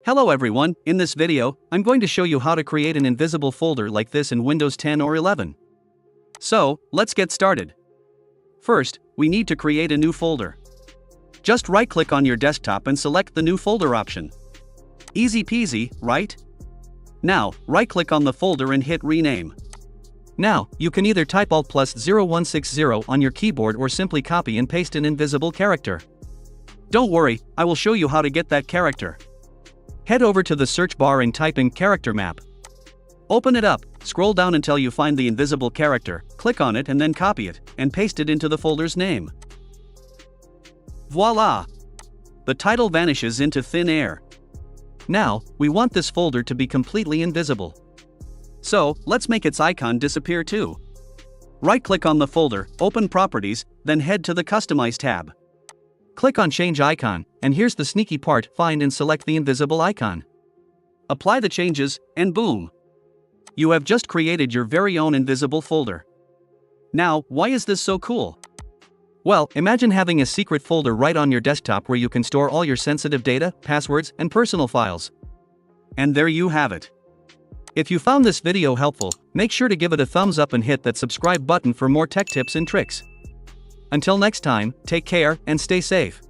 Hello everyone, in this video, I'm going to show you how to create an invisible folder like this in Windows 10 or 11. So, let's get started. First, we need to create a new folder. Just right-click on your desktop and select the new folder option. Easy peasy, right? Now, right-click on the folder and hit rename. Now, you can either type Alt+0160 on your keyboard or simply copy and paste an invisible character. Don't worry, I will show you how to get that character. Head over to the search bar and type in character map. Open it up, scroll down until you find the invisible character, click on it and then copy it, and paste it into the folder's name. Voila! The title vanishes into thin air. Now, we want this folder to be completely invisible. So, let's make its icon disappear too. Right-click on the folder, open Properties, then head to the Customize tab. Click on Change Icon, and here's the sneaky part, find and select the invisible icon. Apply the changes, and boom! You have just created your very own invisible folder. Now, why is this so cool? Well, imagine having a secret folder right on your desktop where you can store all your sensitive data, passwords, and personal files. And there you have it. If you found this video helpful, make sure to give it a thumbs up and hit that subscribe button for more tech tips and tricks. Until next time, take care and stay safe.